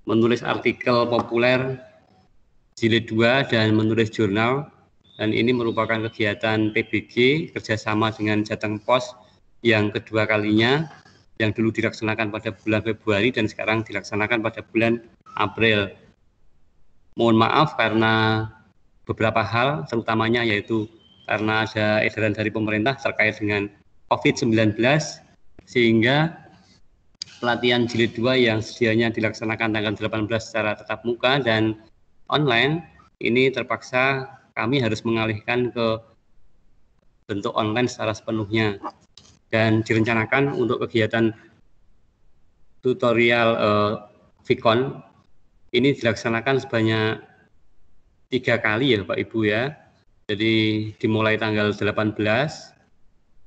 menulis artikel populer jilid 2 dan menulis jurnal, dan ini merupakan kegiatan PBG kerjasama dengan Jateng Pos yang kedua kalinya, yang dulu dilaksanakan pada bulan Februari dan sekarang dilaksanakan pada bulan April. Mohon maaf karena beberapa hal, terutamanya yaitu karena ada edaran dari pemerintah terkait dengan COVID-19, sehingga pelatihan jilid 2 yang sedianya dilaksanakan tanggal 18 secara tatap muka dan online, ini terpaksa kami harus mengalihkan ke bentuk online secara sepenuhnya. Dan direncanakan untuk kegiatan tutorial Vicon ini dilaksanakan sebanyak 3 kali ya Bapak Ibu ya. Jadi dimulai tanggal 18,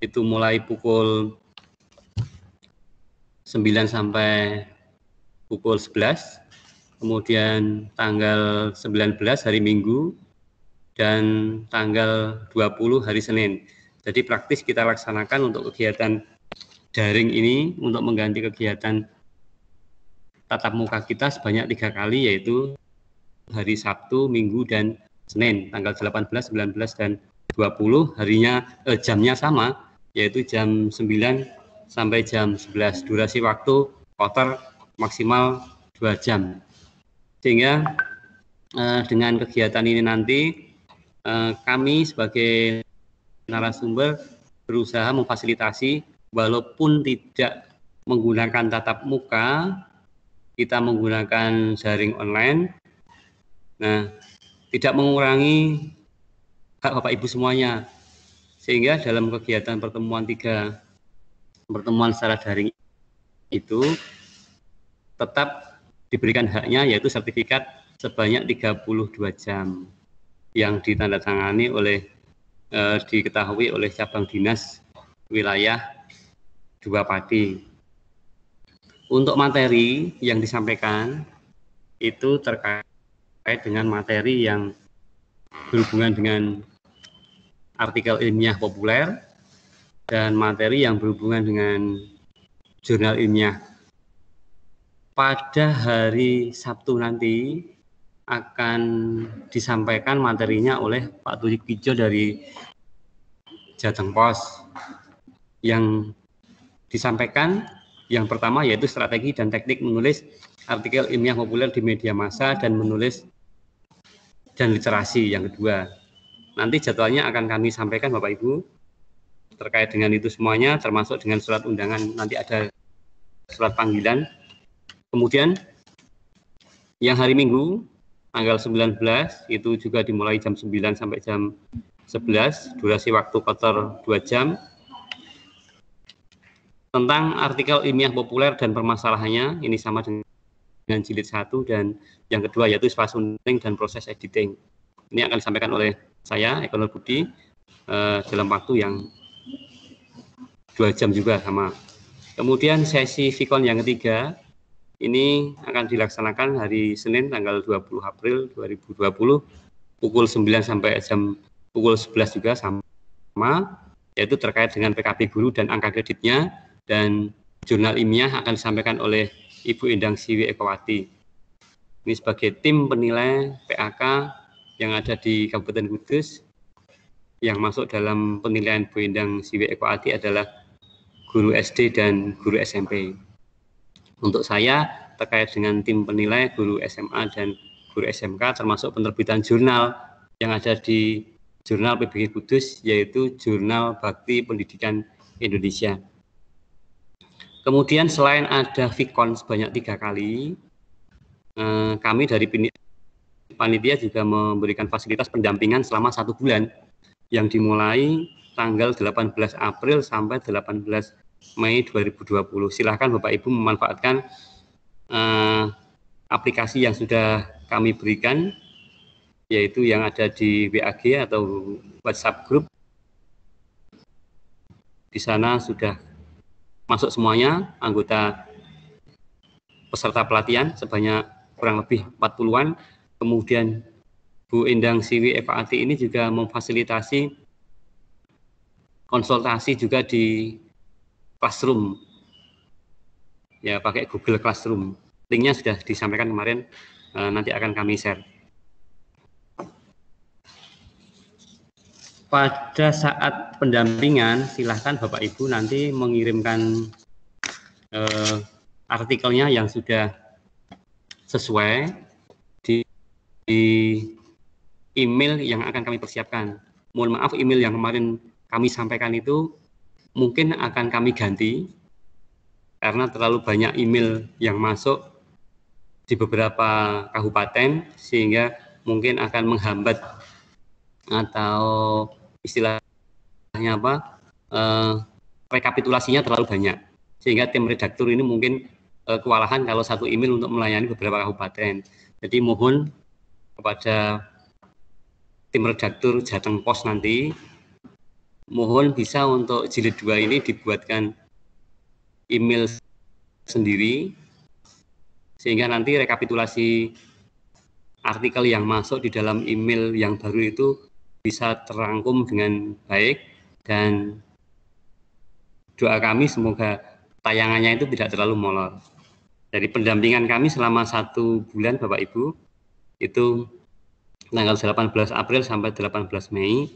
itu mulai pukul 9 sampai pukul 11, kemudian tanggal 19 hari Minggu, dan tanggal 20 hari Senin. Jadi praktis kita laksanakan untuk kegiatan daring ini untuk mengganti kegiatan tatap muka kita sebanyak 3 kali, yaitu hari Sabtu, Minggu, dan Senin, tanggal 18, 19, dan 20. Jamnya sama, yaitu jam 9 sampai jam 11. Durasi waktu kotor maksimal 2 jam. Sehingga dengan kegiatan ini nanti kami sebagai narasumber berusaha memfasilitasi, walaupun tidak menggunakan tatap muka, kita menggunakan daring online. Nah, tidak mengurangi hak Bapak Ibu semuanya, sehingga dalam kegiatan pertemuan secara daring itu tetap diberikan haknya, yaitu sertifikat sebanyak 32 jam yang ditandatangani diketahui oleh cabang dinas wilayah 2 Pati. Untuk materi yang disampaikan itu terkait dengan materi yang berhubungan dengan artikel ilmiah populer dan materi yang berhubungan dengan jurnal ilmiah. Pada hari Sabtu nanti akan disampaikan materinya oleh Pak Tujikijo dari Jateng Pos. Yang disampaikan yang pertama yaitu strategi dan teknik menulis artikel ilmiah populer di media massa dan menulis dan literasi yang kedua. Nanti jadwalnya akan kami sampaikan Bapak Ibu terkait dengan itu semuanya, termasuk dengan surat undangan, nanti ada surat panggilan. Kemudian yang hari Minggu tanggal 19 itu juga dimulai jam 9 sampai jam 11, durasi waktu kotor 2 jam, tentang artikel ilmiah populer dan permasalahannya. Ini sama dengan jilid 1 dan yang kedua yaitu spasiunting dan proses editing. Ini akan disampaikan oleh saya, Eko Nur Budi, dalam waktu yang 2 jam juga sama. Kemudian sesi Vicon yang ketiga ini akan dilaksanakan hari Senin tanggal 20 April 2020 pukul 9 sampai pukul 11 juga sama, yaitu terkait dengan PKB guru dan angka kreditnya, dan jurnal ilmiah akan disampaikan oleh Ibu Endang Siwi Ekowati. Ini sebagai tim penilai PAK yang ada di Kabupaten Kudus. Yang masuk dalam penilaian Bu Endang Siwi Ekowati adalah guru SD dan guru SMP. Untuk saya terkait dengan tim penilai guru SMA dan guru SMK, termasuk penerbitan jurnal yang ada di jurnal PBG Kudus, yaitu Jurnal Bakti Pendidikan Indonesia. Kemudian selain ada Vicon sebanyak 3 kali, kami dari panitia juga memberikan fasilitas pendampingan selama 1 bulan yang dimulai tanggal 18 April sampai 18 Mei 2020. Silakan Bapak Ibu memanfaatkan aplikasi yang sudah kami berikan, yaitu yang ada di WAG atau WhatsApp Group. Di sana sudah masuk semuanya anggota peserta pelatihan sebanyak kurang lebih 40-an. Kemudian Bu Endang Siwi Ekowati ini juga memfasilitasi konsultasi juga di Classroom, ya pakai Google Classroom. linknya sudah disampaikan kemarin, nanti akan kami share. Pada saat pendampingan, silahkan Bapak Ibu nanti mengirimkan artikelnya yang sudah sesuai di email yang akan kami persiapkan. Mohon maaf, email yang kemarin kami sampaikan itu mungkin akan kami ganti karena terlalu banyak email yang masuk di beberapa kabupaten sehingga mungkin akan menghambat atau istilahnya apa, rekapitulasinya terlalu banyak sehingga tim redaktur ini mungkin kewalahan kalau satu email untuk melayani beberapa kabupaten. Jadi mohon kepada tim redaktur Jateng Pos nanti, mohon bisa untuk jilid 2 ini dibuatkan email sendiri sehingga nanti rekapitulasi artikel yang masuk di dalam email yang baru itu bisa terangkum dengan baik, dan doa kami semoga tayangannya itu tidak terlalu molor. Jadi pendampingan kami selama 1 bulan Bapak Ibu itu tanggal 18 April sampai 18 Mei.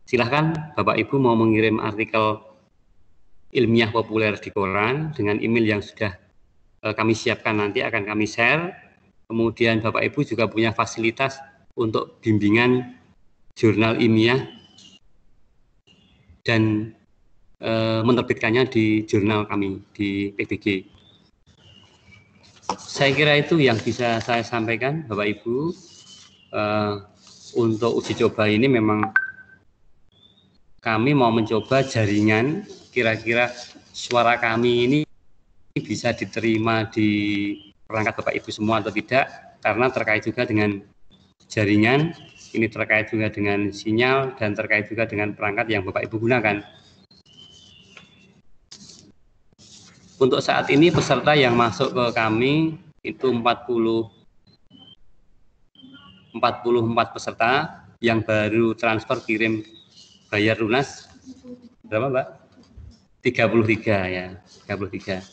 Silahkan Bapak Ibu mau mengirim artikel ilmiah populer di koran dengan email yang sudah kami siapkan, nanti akan kami share. Kemudian Bapak Ibu juga punya fasilitas untuk bimbingan jurnal ilmiah dan menerbitkannya di jurnal kami di PBG. Saya kira itu yang bisa saya sampaikan Bapak Ibu. Untuk uji coba ini memang kami mau mencoba jaringan, kira-kira suara kami ini bisa diterima di perangkat Bapak Ibu semua atau tidak, karena terkait juga dengan jaringan, ini terkait juga dengan sinyal, dan terkait juga dengan perangkat yang Bapak Ibu gunakan. Untuk saat ini peserta yang masuk ke kami itu 44 peserta, yang baru transfer kirim bayar lunas berapa Mbak? 33 ya, 33.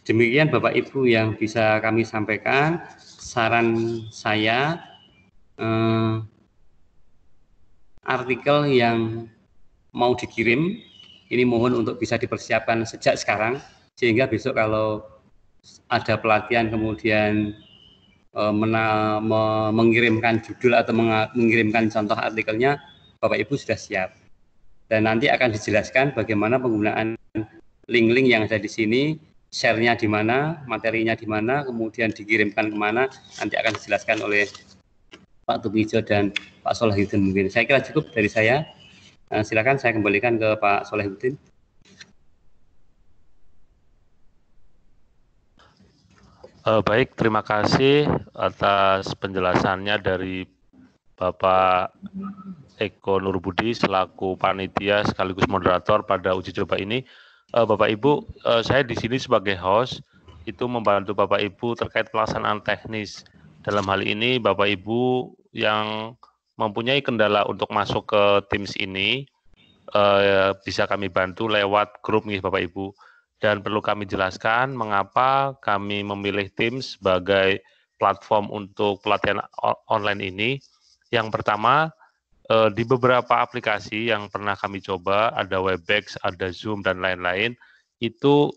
Demikian Bapak Ibu yang bisa kami sampaikan. Saran saya, artikel yang mau dikirim ini mohon untuk bisa dipersiapkan sejak sekarang, sehingga besok kalau ada pelatihan kemudian mengirimkan judul atau mengirimkan contoh artikelnya, Bapak Ibu sudah siap. Dan nanti akan dijelaskan bagaimana penggunaan link-link yang ada di sini, share-nya di mana, materinya di mana, kemudian dikirimkan kemana, nanti akan dijelaskan oleh Pak Tubijo dan Pak Solahuddin mungkin. Saya kira cukup dari saya. Silakan saya kembalikan ke Pak Solahuddin. Baik, terima kasih atas penjelasannya dari Bapak Eko Nurbudi selaku panitia sekaligus moderator pada uji coba ini. Bapak Ibu, saya di sini sebagai host itu membantu Bapak Ibu terkait pelaksanaan teknis. Dalam hal ini Bapak Ibu yang mempunyai kendala untuk masuk ke Teams ini bisa kami bantu lewat grup nih Bapak Ibu. Dan perlu kami jelaskan mengapa kami memilih Teams sebagai platform untuk pelatihan online ini. Yang pertama, di beberapa aplikasi yang pernah kami coba, ada Webex, ada Zoom, dan lain-lain, itu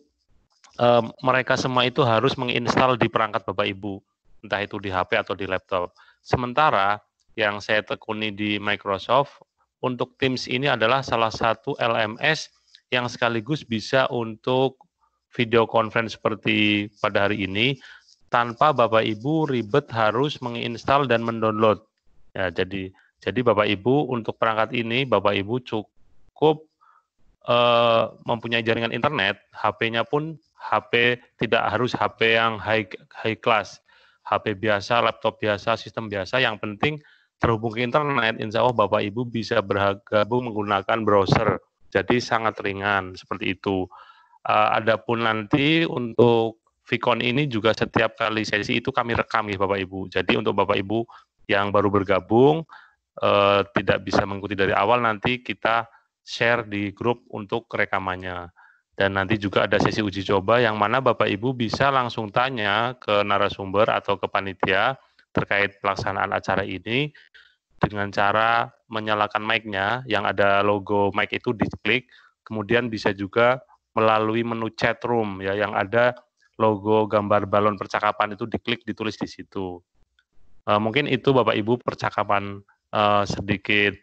mereka semua itu harus menginstal di perangkat Bapak Ibu, entah itu di HP atau di laptop. Sementara yang saya tekuni di Microsoft, untuk Teams ini adalah salah satu LMS yang sekaligus bisa untuk video conference seperti pada hari ini, tanpa Bapak Ibu ribet harus menginstal dan mendownload. Ya, jadi Bapak Ibu untuk perangkat ini, Bapak Ibu cukup mempunyai jaringan internet, HP-nya pun HP tidak harus HP yang high class, HP biasa, laptop biasa, sistem biasa, yang penting terhubung ke internet, insya Allah Bapak Ibu bisa bergabung menggunakan browser, jadi sangat ringan seperti itu. Adapun nanti untuk Vicon ini juga setiap kali sesi itu kami rekam ya Bapak Ibu, jadi untuk Bapak Ibu yang baru bergabung, tidak bisa mengikuti dari awal, nanti kita share di grup untuk rekamannya. Dan nanti juga ada sesi uji coba yang mana Bapak Ibu bisa langsung tanya ke narasumber atau ke panitia terkait pelaksanaan acara ini dengan cara menyalakan mic-nya, yang ada logo mic itu diklik, kemudian bisa juga melalui menu chat room ya, yang ada logo gambar balon percakapan itu diklik, ditulis di situ. Mungkin itu Bapak Ibu percakapan sedikit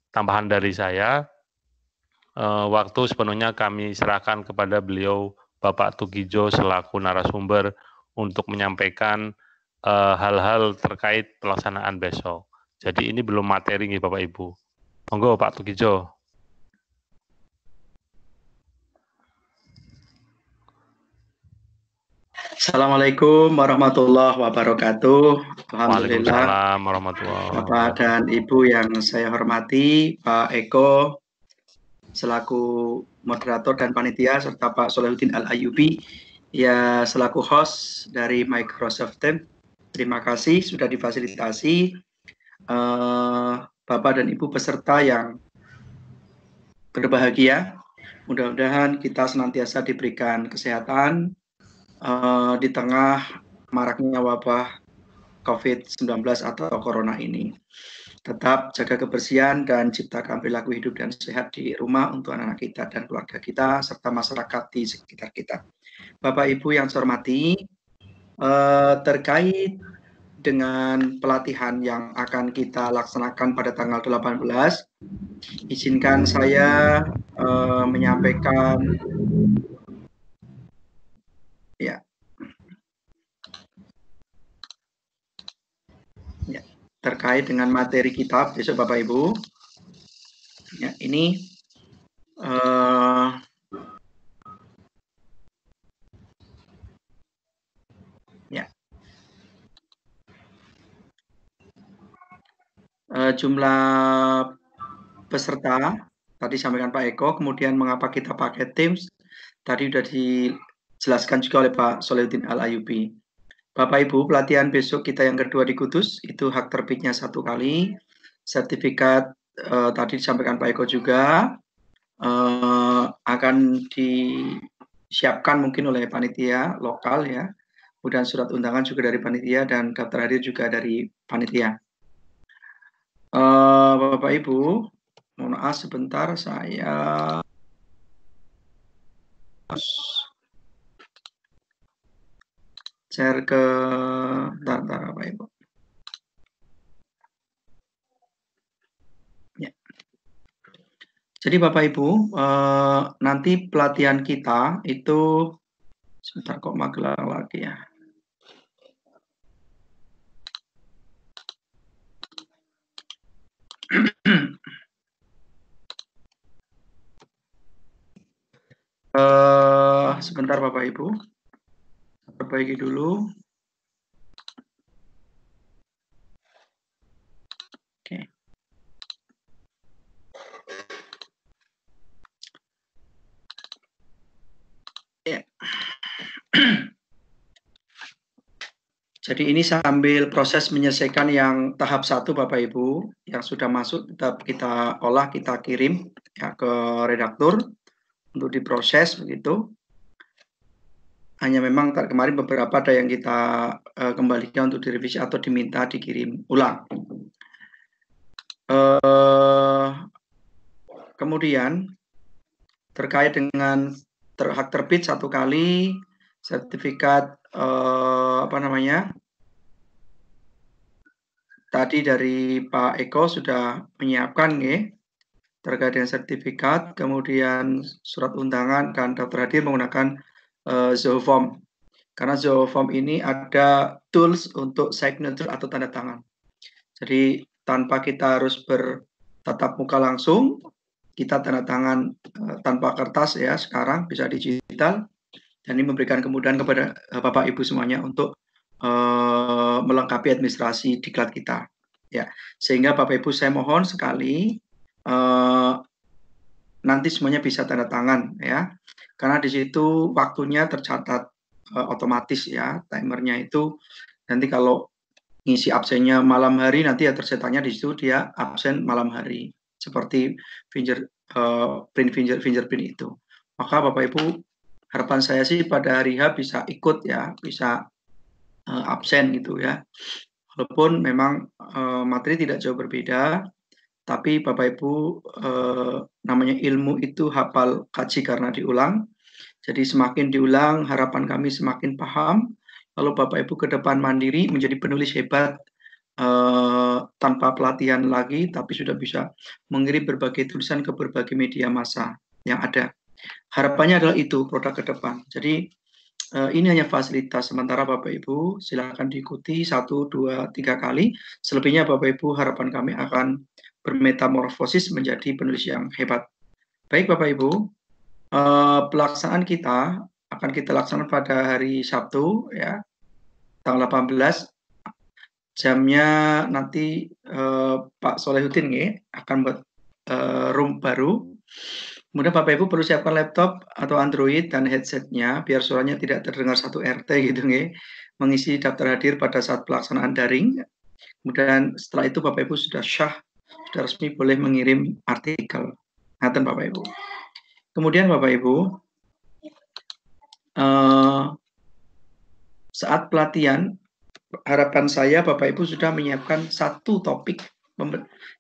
tambahan dari saya. Waktu sepenuhnya kami serahkan kepada beliau Bapak Tukijo selaku narasumber untuk menyampaikan hal-hal terkait pelaksanaan besok. Jadi ini belum materi nih Bapak Ibu. Monggo Pak Tukijo. Assalamualaikum warahmatullahi wabarakatuh. Alhamdulillah. Waalaikumsalam warahmatullahi wabarakatuh. Bapak dan Ibu yang saya hormati, Pak Eko selaku moderator dan panitia, serta Pak Solahuddin Al-Ayyubi ya selaku host dari Microsoft Teams. Terima kasih sudah difasilitasi. Bapak dan Ibu peserta yang berbahagia, mudah-mudahan kita senantiasa diberikan kesehatan di tengah maraknya wabah COVID-19 atau Corona ini. Tetap jaga kebersihan dan ciptakan perilaku hidup dan sehat di rumah untuk anak-anak kita dan keluarga kita, serta masyarakat di sekitar kita. Bapak Ibu yang saya hormati, terkait dengan pelatihan yang akan kita laksanakan pada tanggal 18, izinkan saya menyampaikan terkait dengan materi kita besok Bapak Ibu. Ya, ini jumlah peserta tadi sampaikan Pak Eko, kemudian mengapa kita pakai Teams tadi sudah dijelaskan juga oleh Pak Solahuddin Al-Ayyubi. Bapak Ibu, pelatihan besok kita yang kedua di Kudus, itu hak terbitnya 1 kali, sertifikat tadi disampaikan Pak Eko juga akan disiapkan mungkin oleh panitia lokal ya, kemudian surat undangan juga dari panitia dan daftar hadir juga dari panitia. Bapak Ibu, mohon maaf sebentar saya share ke bentar Bapak Ibu. Ya. Jadi Bapak Ibu, nanti pelatihan kita itu sebentar kok magelang lagi ya. Sebentar Bapak Ibu, perbaiki dulu. Oke. Ya. Jadi ini sambil proses menyelesaikan yang tahap 1 Bapak Ibu, yang sudah masuk tetap kita olah, kita kirim ya ke redaktur untuk diproses begitu. Hanya memang kemarin beberapa ada yang kita kembalikan untuk direvisi atau diminta dikirim ulang. Kemudian terkait dengan hak terbit 1 kali, sertifikat tadi dari Pak Eko sudah menyiapkan ya, terkait dengan sertifikat, kemudian surat undangan dan daftar hadir menggunakan Zoho Form. Karena Zoho Form ini ada tools untuk signature atau tanda tangan. Jadi tanpa kita harus bertatap muka langsung, kita tanda tangan tanpa kertas ya, sekarang bisa digital, dan ini memberikan kemudahan kepada Bapak Ibu semuanya untuk melengkapi administrasi diklat kita ya. Sehingga Bapak Ibu saya mohon sekali nanti semuanya bisa tanda tangan ya, karena di situ waktunya tercatat otomatis ya, timernya itu nanti kalau ngisi absennya malam hari nanti ya tersetanya di situ dia absen malam hari, seperti fingerprint itu. Maka Bapak Ibu, harapan saya sih pada hari H bisa ikut ya, bisa absen gitu ya. Walaupun memang materi tidak jauh berbeda, tapi Bapak Ibu namanya ilmu itu hafal kaji karena diulang. Jadi semakin diulang, harapan kami semakin paham. Lalu Bapak Ibu ke depan mandiri menjadi penulis hebat tanpa pelatihan lagi, tapi sudah bisa mengirim berbagai tulisan ke berbagai media massa yang ada. Harapannya adalah itu produk ke depan. Jadi ini hanya fasilitas sementara Bapak Ibu, silakan diikuti 1, 2, 3 kali. Selebihnya Bapak Ibu, harapan kami akan bermetamorfosis menjadi penulis yang hebat. Baik Bapak Ibu, pelaksanaan kita akan kita laksanakan pada hari Sabtu ya, tanggal 18. Jamnya nanti Pak Solehudin ya, akan buat room baru. Kemudian Bapak Ibu perlu siapkan laptop atau Android dan headsetnya biar suaranya tidak terdengar 1 RT gitu nggih. Mengisi daftar hadir pada saat pelaksanaan daring. Kemudian setelah itu Bapak Ibu sudah sudah resmi boleh mengirim artikel. Ngaten Bapak Ibu. Kemudian Bapak Ibu, saat pelatihan, harapan saya Bapak Ibu sudah menyiapkan 1 topik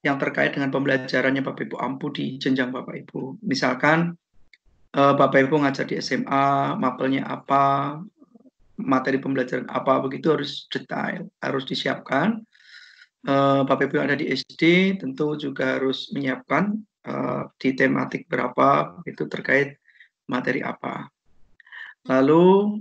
yang terkait dengan pembelajarannya Bapak Ibu ampu di jenjang Bapak Ibu. Misalkan Bapak Ibu ngajar di SMA, mapelnya apa, materi pembelajaran apa, begitu harus detail, harus disiapkan. Bapak Ibu yang ada di SD tentu juga harus menyiapkan di tematik berapa, itu terkait materi apa. Lalu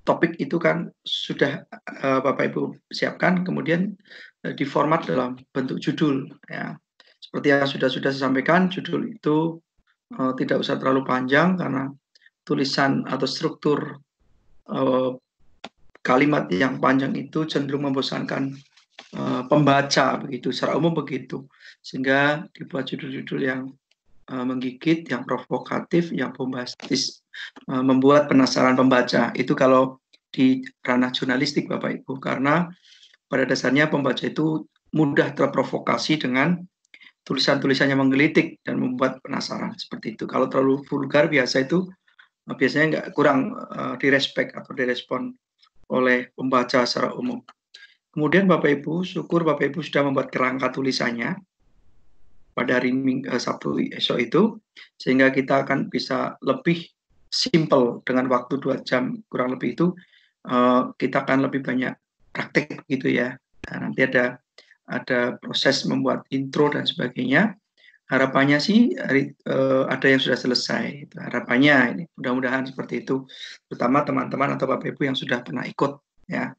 topik itu kan sudah Bapak Ibu siapkan, kemudian diformat dalam bentuk judul ya. Seperti yang sudah saya sampaikan, judul itu tidak usah terlalu panjang karena tulisan atau struktur kalimat yang panjang itu cenderung membosankan pembaca begitu, secara umum begitu. Sehingga dibuat judul-judul yang menggigit, yang provokatif, yang bombastis, membuat penasaran pembaca. Itu kalau di ranah jurnalistik Bapak Ibu, karena pada dasarnya pembaca itu mudah terprovokasi dengan tulisan-tulisannya menggelitik dan membuat penasaran seperti itu. Kalau terlalu vulgar biasanya nggak kurang direspek atau direspon oleh pembaca secara umum. Kemudian Bapak Ibu, syukur Bapak Ibu sudah membuat kerangka tulisannya pada hari Sabtu esok itu, sehingga kita akan bisa lebih simple dengan waktu 2 jam kurang lebih itu, kita akan lebih banyak praktek gitu ya. Nah, nanti ada proses membuat intro dan sebagainya. Harapannya sih ada yang sudah selesai. Harapannya ini mudah-mudahan seperti itu, terutama teman-teman atau Bapak Ibu yang sudah pernah ikut ya.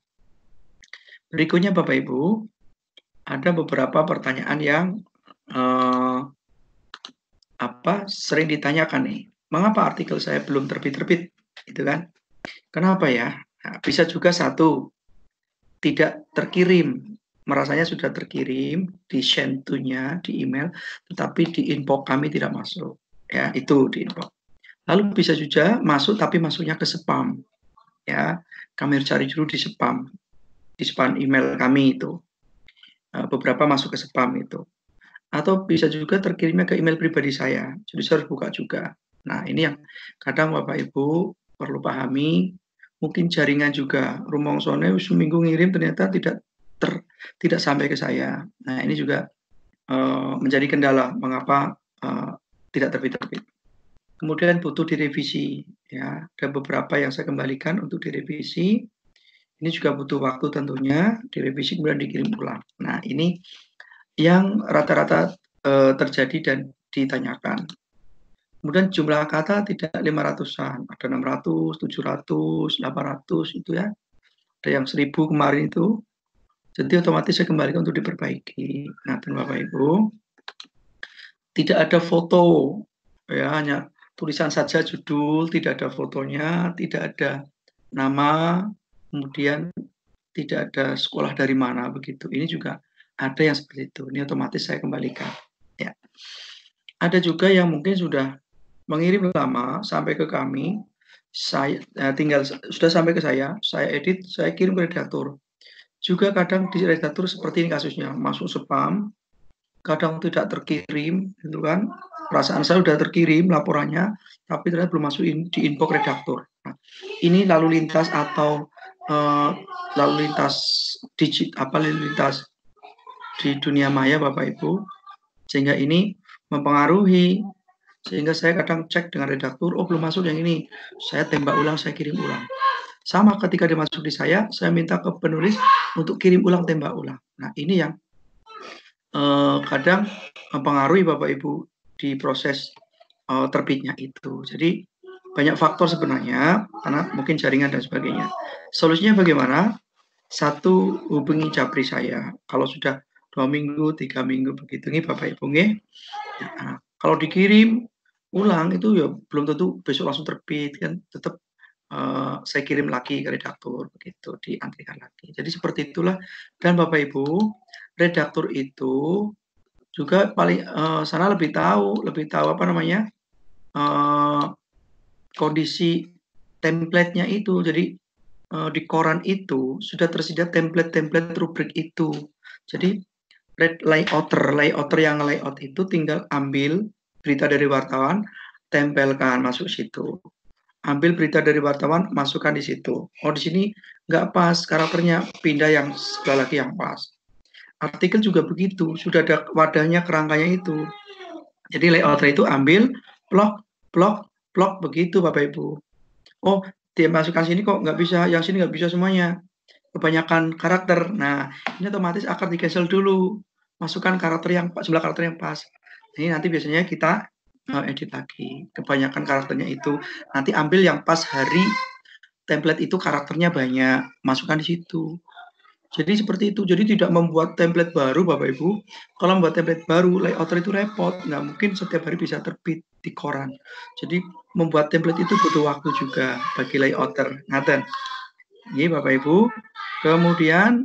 Berikutnya Bapak Ibu, ada beberapa pertanyaan yang sering ditanyakan nih. Mengapa artikel saya belum terbit-terbit? Gitu kan? Kenapa ya? Nah, bisa juga satu, tidak terkirim. Merasanya sudah terkirim di send to-nya di email, tetapi di inbox kami tidak masuk. Ya, itu di inbox. Lalu bisa juga masuk tapi masuknya ke spam. Ya, kami cari dulu di spam email kami itu. Beberapa masuk ke spam itu. Atau bisa juga terkirimnya ke email pribadi saya. Jadi saya harus buka juga. Nah, ini yang kadang Bapak Ibu perlu pahami. Mungkin jaringan juga. Rumongsone seminggu ngirim ternyata tidak sampai ke saya. Nah, ini juga menjadi kendala mengapa tidak terbit-terbit. Kemudian butuh direvisi. Ya, ada beberapa yang saya kembalikan untuk direvisi. Ini juga butuh waktu tentunya, direvisi kemudian dikirim ulang. Nah, ini yang rata-rata terjadi dan ditanyakan. Kemudian jumlah kata tidak 500-an, ada 600, 700, 800 itu ya. Ada yang 1000 kemarin itu. Jadi otomatis saya kembalikan untuk diperbaiki. Nah, Bapak Ibu, tidak ada foto ya, hanya tulisan saja judul, tidak ada fotonya, tidak ada nama, kemudian tidak ada sekolah dari mana begitu. Ini juga ada yang seperti itu. Ini otomatis saya kembalikan. Ya. Ada juga yang mungkin sudah mengirim lama sampai ke kami. Saya sudah sampai ke saya edit, saya kirim ke redaktur. Juga kadang di redaktur seperti ini kasusnya, masuk spam, kadang tidak terkirim, gitu kan. perasaan saya sudah terkirim laporannya, tapi ternyata belum masuk di inbox redaktur. Nah, ini lalu lintas atau lalu lintas lalu lintas di dunia maya Bapak Ibu, sehingga ini mempengaruhi, sehingga saya kadang cek dengan redaktur, oh belum masuk yang ini, saya tembak ulang, saya kirim ulang. Sama ketika dia masuk di saya minta ke penulis untuk kirim ulang, tembak ulang. Nah ini yang kadang mempengaruhi Bapak Ibu di proses terbitnya itu. Jadi banyak faktor sebenarnya, karena mungkin jaringan dan sebagainya. Solusinya bagaimana? Satu, hubungi Japri saya. Kalau sudah 2 minggu, 3 minggu begitu nih Bapak Ibu nih. Nah, kalau dikirim ulang itu ya belum tentu besok langsung terbit kan, tetap saya kirim lagi ke redaktur begitu, diantrikan lagi. Jadi seperti itulah. Dan Bapak Ibu, redaktur itu juga paling sana lebih tahu apa namanya, kondisi template-nya itu. Jadi di koran itu sudah tersedia template-template rubrik itu. Jadi layouter yang layout itu tinggal ambil berita dari wartawan, tempelkan masuk situ. Ambil berita dari wartawan, masukkan di situ. Oh, di sini nggak pas karakternya, pindah yang sebelah lagi yang pas. Artikel juga begitu, sudah ada wadahnya, kerangkanya itu. Jadi layouter itu ambil, plok begitu Bapak Ibu. Oh, dia masukkan sini kok nggak bisa, yang sini nggak bisa semuanya. Kebanyakan karakter. Nah, ini otomatis akan di-cancel dulu. Masukkan karakter yang sebelah karakter yang pas. Ini nanti biasanya kita edit lagi. Kebanyakan karakternya itu. Nanti ambil yang pas hari template itu karakternya banyak. Masukkan di situ. Jadi seperti itu. Jadi tidak membuat template baru Bapak Ibu. Kalau membuat template baru, layouter itu repot. Nggak mungkin setiap hari bisa terbit di koran. Jadi membuat template itu butuh waktu juga bagi layouter. Ngaten. Ini Bapak Ibu. Kemudian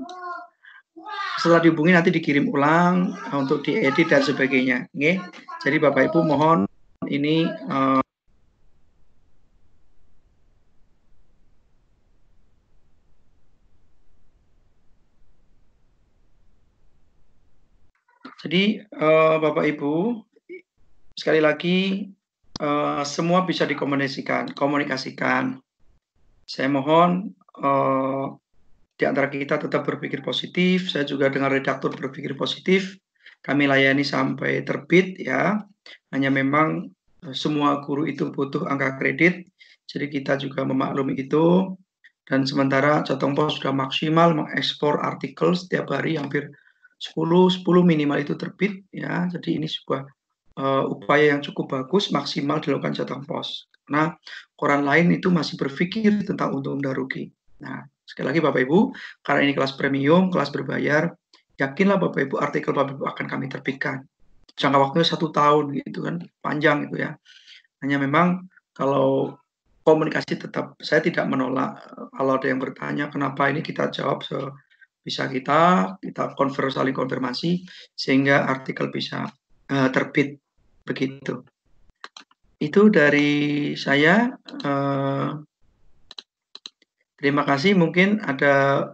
setelah dihubungi nanti dikirim ulang untuk diedit dan sebagainya. Oke. Jadi Bapak Ibu mohon ini jadi Bapak Ibu sekali lagi semua bisa komunikasikan. Saya mohon di antara kita tetap berpikir positif. Saya juga dengan redaktur berpikir positif. Kami layani sampai terbit ya. Hanya memang semua guru itu butuh angka kredit. Jadi kita juga memaklumi itu. Dan sementara Jateng Pos sudah maksimal mengekspor artikel setiap hari hampir 10 minimal itu terbit ya. Jadi ini sebuah upaya yang cukup bagus, maksimal dilakukan Jateng Pos. Karena koran lain itu masih berpikir tentang untung dan rugi. Nah, sekali lagi Bapak Ibu, karena ini kelas premium, kelas berbayar, yakinlah Bapak Ibu artikel Bapak Ibu akan kami terbitkan. Jangka waktunya 1 tahun gitu kan, panjang gitu ya. Hanya memang kalau komunikasi tetap, saya tidak menolak. Kalau ada yang bertanya kenapa ini, kita jawab sebisa kita saling konfirmasi sehingga artikel bisa terbit begitu. Itu dari saya. Terima kasih. Mungkin ada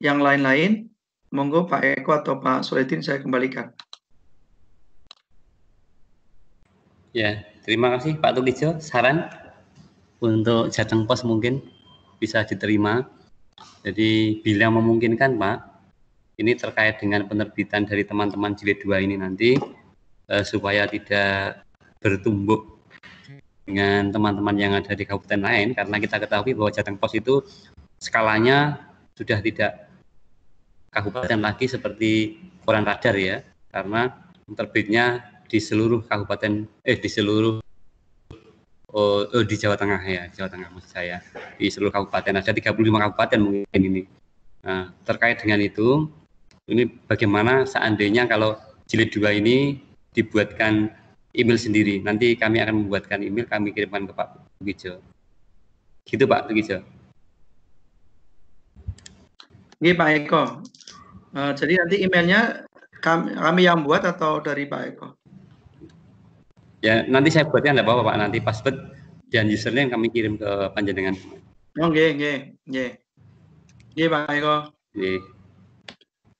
yang lain-lain. Monggo Pak Eko atau Pak Soledin saya kembalikan. Ya, terima kasih Pak Tukijo. Saran untuk Jateng Pos mungkin bisa diterima. Jadi bila memungkinkan Pak, ini terkait dengan penerbitan dari teman-teman jilid 2 ini nanti supaya tidak bertumbuk dengan teman-teman yang ada di kabupaten lain, karena kita ketahui bahwa Jateng Pos itu skalanya sudah tidak kabupaten lagi seperti koran radar ya, karena terbitnya di seluruh kabupaten di Jawa Tengah ya, Jawa Tengah maksud saya, di seluruh kabupaten, ada 35 kabupaten mungkin ini. Nah, terkait dengan itu, ini bagaimana seandainya kalau jilid 2 ini dibuatkan email sendiri, nanti kami akan membuatkan email, kami kirimkan ke Pak Tukijo. Gitu Pak Tukijo. Ini Pak Eko. Jadi nanti emailnya kami yang buat atau dari Pak Eko? Ya, nanti saya buatnya enggak apa-apa Pak, nanti password dan username kami kirim ke panjenengan. Oh, nggih. Nggih Pak Eko. Nggih.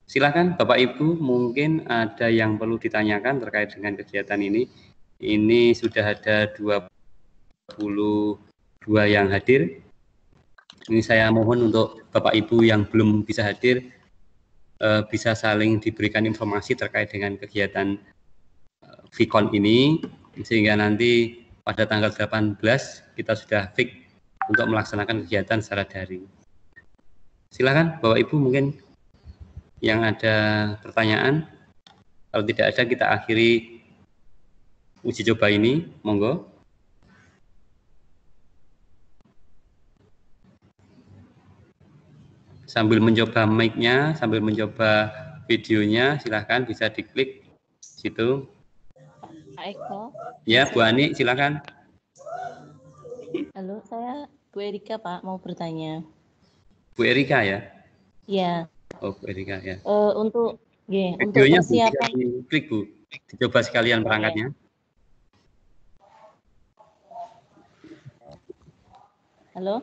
Silakan Bapak Ibu, mungkin ada yang perlu ditanyakan terkait dengan kegiatan ini. Ini sudah ada 22 yang hadir. Ini saya mohon untuk Bapak Ibu yang belum bisa hadir, bisa saling diberikan informasi terkait dengan kegiatan Vicon ini, sehingga nanti pada tanggal 18 kita sudah fix untuk melaksanakan kegiatan secara daring. Silakan Bapak Ibu mungkin yang ada pertanyaan. Kalau tidak ada, kita akhiri uji coba ini, monggo. Sambil mencoba mic-nya, sambil mencoba videonya, silahkan bisa diklik situ. Pak Eko. Ya, Bu Ani, silakan. Halo, saya Bu Erika, Pak, mau bertanya. Bu Erika ya? Ya. Oh, Bu Erika ya. Untuk videonya persiapan. Bu, diklik Bu, dicoba sekalian perangkatnya. Halo?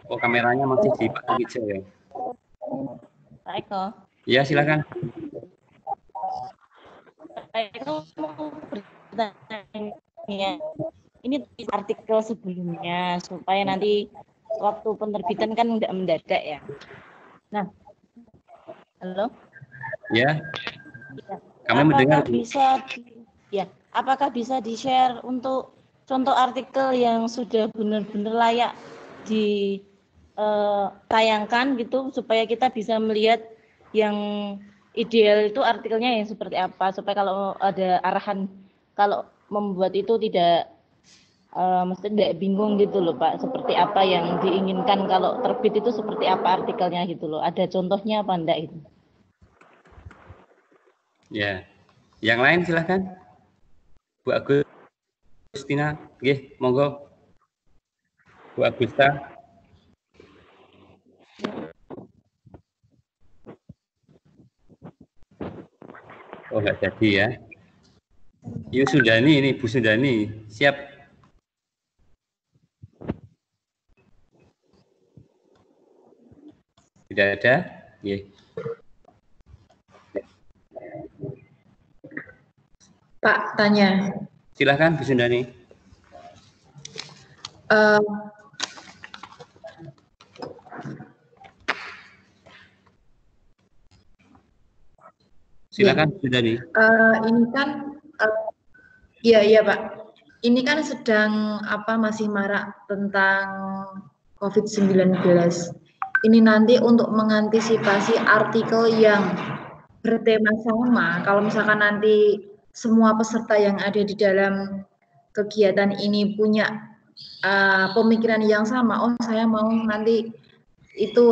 Oh, kameranya masih di Pak Hijau ya? Pak Eko. Ya, silakan. Pak Eko mau bertanya. Ini artikel sebelumnya supaya nanti waktu penerbitan kan tidak mendadak ya. Nah, halo? Ya. Kami mendengar. Apakah bisa di-share untuk contoh artikel yang sudah benar-benar layak ditayangkan gitu supaya kita bisa melihat yang ideal itu artikelnya yang seperti apa, supaya kalau ada arahan kalau membuat itu tidak mesti tidak bingung gitu loh Pak, seperti apa yang diinginkan kalau terbit itu seperti apa artikelnya gitu loh, ada contohnya apa enggak itu? Ya, yang lain silahkan. Bu Agustina, nggih, monggo. Bu Agusta. Oh, nggak jadi ya. Yuk Sundani ini, Bu Sundani, siap. Tidak ada? Nggih. Pak, tanya. Silahkan Bu Sundani. Silakan Bu Sundani. Ini kan, iya Pak. Ini kan sedang masih marak tentang COVID-19. Ini nanti untuk mengantisipasi artikel yang bertema sama. Kalau misalkan nanti semua peserta yang ada di dalam kegiatan ini punya pemikiran yang sama. Oh, saya mau nanti itu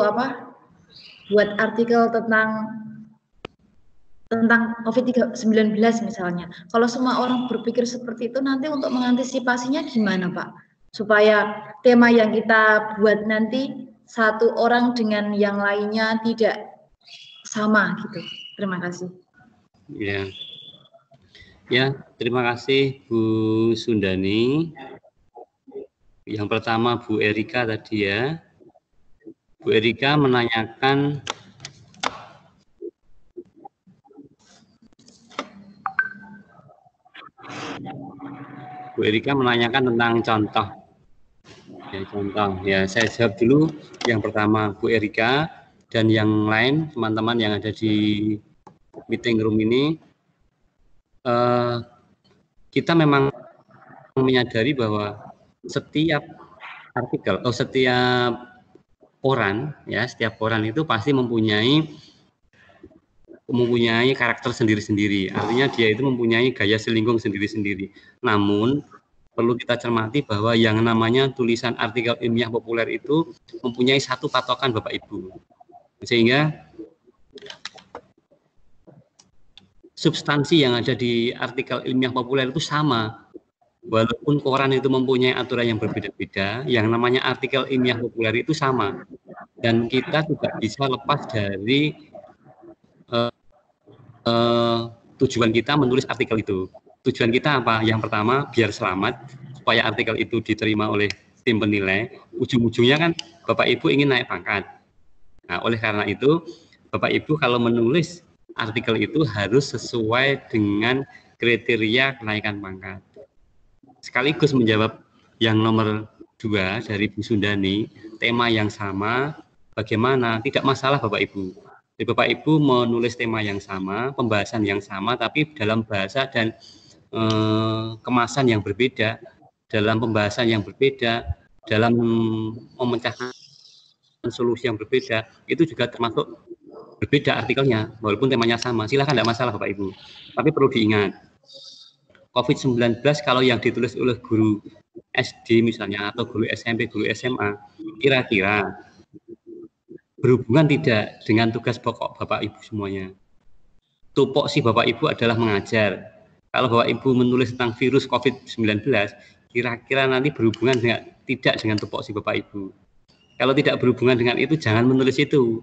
buat artikel tentang COVID-19 misalnya. Kalau semua orang berpikir seperti itu, nanti untuk mengantisipasinya gimana Pak? Supaya tema yang kita buat nanti satu orang dengan yang lainnya tidak sama gitu. Terima kasih. Ya, ya, terima kasih Bu Sundani. Yang pertama Bu Erika tadi ya. Bu Erika menanyakan tentang contoh. Ya, contoh. Ya, saya jawab dulu yang pertama Bu Erika, dan yang lain teman-teman yang ada di meeting room ini, kita memang menyadari bahwa setiap artikel atau setiap orang itu pasti mempunyai karakter sendiri-sendiri. Artinya dia itu mempunyai gaya selingkuh sendiri-sendiri. Namun perlu kita cermati bahwa yang namanya tulisan artikel ilmiah populer itu mempunyai satu patokan Bapak Ibu. Sehingga substansi yang ada di artikel ilmiah populer itu sama. Walaupun koran itu mempunyai aturan yang berbeda-beda, yang namanya artikel ilmiah populer itu sama. Dan kita tidak bisa lepas dari tujuan kita menulis artikel itu. Tujuan kita apa? Yang pertama, biar selamat, supaya artikel itu diterima oleh tim penilai. Ujung-ujungnya kan Bapak Ibu ingin naik pangkat. Nah, oleh karena itu, Bapak Ibu kalau menulis artikel itu harus sesuai dengan kriteria kenaikan pangkat. Sekaligus menjawab yang nomor 2 dari Bu Sundani, tema yang sama, bagaimana? Tidak masalah Bapak Ibu. Jadi Bapak Ibu menulis tema yang sama, pembahasan yang sama, tapi dalam bahasa dan kemasan yang berbeda, dalam pembahasan yang berbeda, dalam memecahkan solusi yang berbeda, itu juga termasuk berbeda artikelnya, walaupun temanya sama. Silahkan, tidak masalah Bapak Ibu. Tapi perlu diingat, COVID-19 kalau yang ditulis oleh guru SD misalnya, atau guru SMP, guru SMA, kira-kira berhubungan tidak dengan tugas pokok Bapak Ibu semuanya. Tupoksi Bapak Ibu adalah mengajar. Kalau Bapak Ibu menulis tentang virus COVID-19, kira-kira nanti berhubungan tidak dengan tupoksi Bapak Ibu. Kalau tidak berhubungan dengan itu, jangan menulis itu.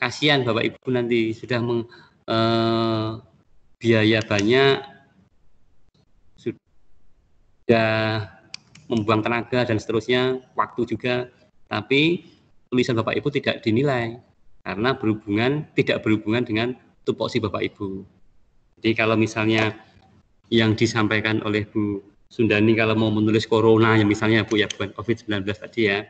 Kasihan Bapak Ibu nanti sudah biaya banyak, sudah membuang tenaga dan seterusnya, waktu juga, tapi tulisan Bapak Ibu tidak dinilai karena tidak berhubungan dengan tupoksi Bapak Ibu. Jadi kalau misalnya yang disampaikan oleh Bu Sundani kalau mau menulis corona ya misalnya Bu ya, bukan COVID-19 tadi ya.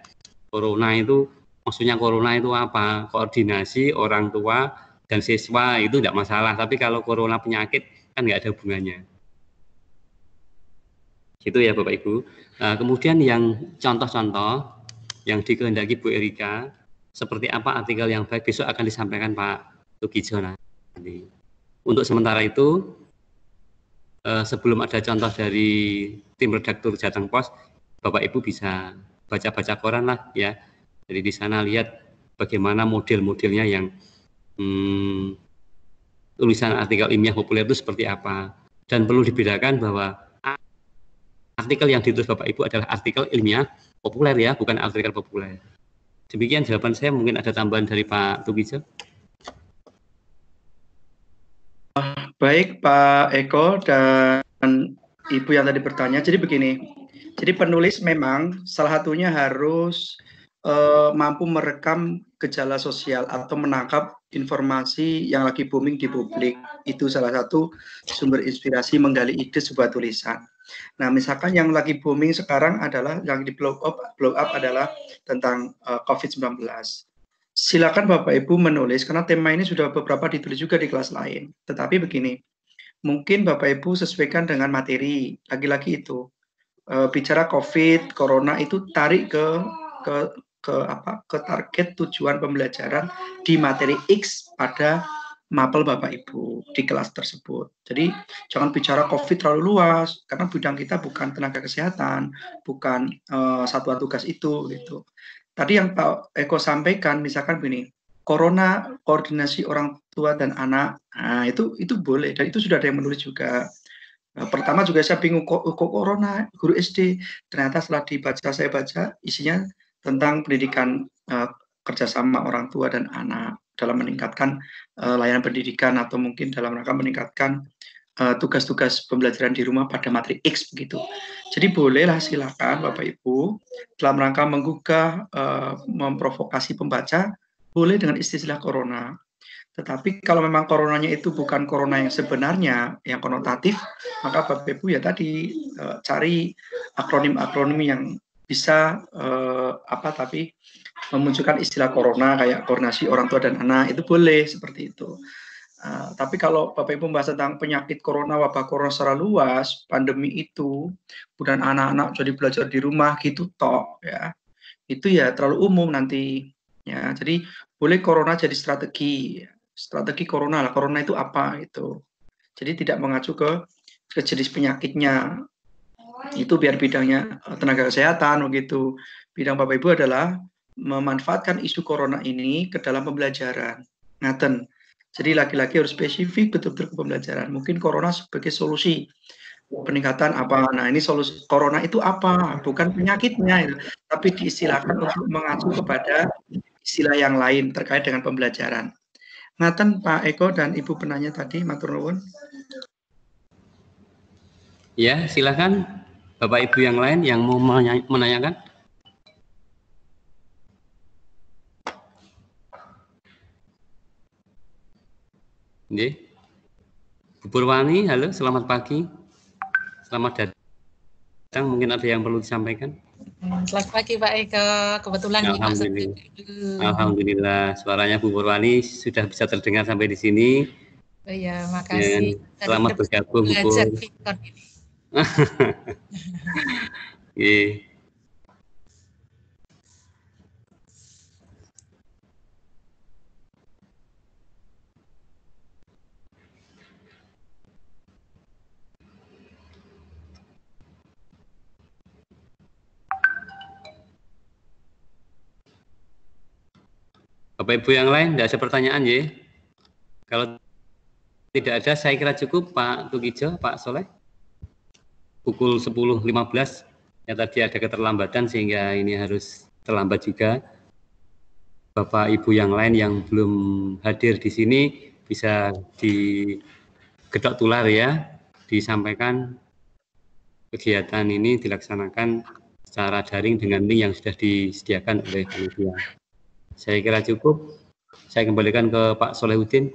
Corona itu maksudnya corona itu apa? Koordinasi orang tua dan siswa itu tidak masalah, tapi kalau corona penyakit kan nggak ada hubungannya. Gitu ya Bapak Ibu. Nah, kemudian yang contoh-contoh yang dikehendaki Bu Erika, seperti apa artikel yang baik besok akan disampaikan Pak Tugijo nanti. Untuk sementara itu, sebelum ada contoh dari tim redaktur Jateng Pos, Bapak Ibu bisa baca-baca koran lah ya. Jadi di sana lihat bagaimana model-modelnya yang tulisan artikel ilmiah populer itu seperti apa. Dan perlu dibedakan bahwa artikel yang ditulis Bapak Ibu adalah artikel ilmiah populer ya, bukan artikel populer. Demikian jawaban saya, mungkin ada tambahan dari Pak Tugijo. Baik Pak Eko dan Ibu yang tadi bertanya, jadi begini, jadi penulis memang salah satunya harus mampu merekam gejala sosial atau menangkap informasi yang lagi booming di publik. Itu salah satu sumber inspirasi menggali ide sebuah tulisan. Nah, misalkan yang lagi booming sekarang adalah yang di blow up adalah tentang COVID-19. Silakan Bapak Ibu menulis karena tema ini sudah beberapa ditulis juga di kelas lain. Tetapi begini, mungkin Bapak Ibu sesuaikan dengan materi. Lagi-lagi itu bicara COVID, Corona itu tarik ke target tujuan pembelajaran di materi X pada mapel Bapak Ibu di kelas tersebut. Jadi jangan bicara COVID terlalu luas karena bidang kita bukan tenaga kesehatan, bukan satuan tugas itu gitu. Tadi yang Pak Eko sampaikan misalkan begini, Corona koordinasi orang tua dan anak, nah itu boleh dan itu sudah ada yang menulis juga. Nah, pertama juga saya bingung kok Corona guru SD, ternyata setelah saya baca isinya tentang pendidikan kerjasama orang tua dan anak dalam meningkatkan layanan pendidikan atau mungkin dalam rangka meningkatkan tugas-tugas pembelajaran di rumah pada materi X begitu. Jadi bolehlah silakan Bapak Ibu dalam rangka menggugah, memprovokasi pembaca, boleh dengan istilah Corona. Tetapi kalau memang coronanya itu bukan corona yang sebenarnya, yang konotatif, maka Bapak Ibu ya tadi cari akronim-akronim yang bisa tapi memunculkan istilah corona kayak koordinasi orang tua dan anak itu boleh seperti itu. Tapi kalau Bapak Ibu membahas tentang penyakit corona, wabah corona secara luas, pandemi itu, kemudian anak-anak jadi belajar di rumah gitu toh ya, itu ya terlalu umum nanti ya. Jadi boleh corona jadi strategi corona lah, corona itu apa itu. Jadi tidak mengacu ke jenis penyakitnya. Itu biar bidangnya tenaga kesehatan begitu. Bidang Bapak Ibu adalah memanfaatkan isu corona ini ke dalam pembelajaran. Ngaten. Jadi laki-laki harus spesifik betul-betul ke pembelajaran. Mungkin corona sebagai solusi peningkatan apa. Nah, ini solusi corona itu apa? Bukan penyakitnya, tapi diistilahkan untuk mengacu kepada istilah yang lain terkait dengan pembelajaran. Ngaten Pak Eko dan Ibu penanya tadi, matur nuwun. Ya, silakan Bapak Ibu yang lain yang mau menanyakan. Nggih. Bu Purwani, halo, selamat pagi. Selamat datang. Mungkin ada yang perlu disampaikan. Selamat pagi Pak Eko. Kebetulan Alhamdulillah. Alhamdulillah, suaranya Bu Purwani sudah bisa terdengar sampai di sini. Oh iya, makasih. Selamat bergabung, Bu Pur. Bapak Ibu yang lain, tidak ada pertanyaan ya? Kalau tidak ada, saya kira cukup Pak Tukijo, Pak Soleh. Pukul 10.15, ya tadi ada keterlambatan sehingga ini harus terlambat juga. Bapak Ibu yang lain yang belum hadir di sini bisa digedok tular ya, disampaikan kegiatan ini dilaksanakan secara daring dengan link yang sudah disediakan oleh panitia. Saya kira cukup. Saya kembalikan ke Pak Solehudin.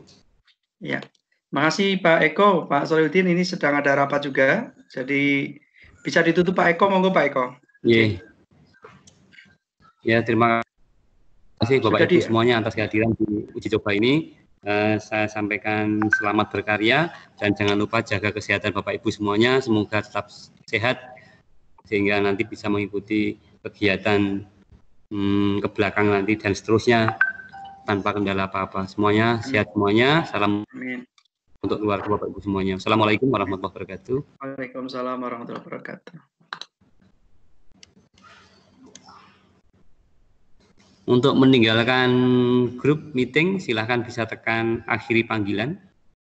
Ya, makasih Pak Eko. Pak Solehudin ini sedang ada rapat juga, jadi bisa ditutup Pak Eko. Monggo Pak Eko. Iya. Ya, terima kasih Bapak Ibu semuanya atas kehadiran di uji coba ini. Saya sampaikan selamat berkarya dan jangan lupa jaga kesehatan Bapak Ibu semuanya. Semoga tetap sehat sehingga nanti bisa mengikuti kegiatan ke belakang nanti dan seterusnya tanpa kendala apa-apa. Semuanya sehat semuanya. Salam untuk keluarga Bapak Ibu semuanya. Assalamualaikum warahmatullahi wabarakatuh. Waalaikumsalam warahmatullahi wabarakatuh. Untuk meninggalkan grup meeting silahkan bisa tekan akhiri panggilan.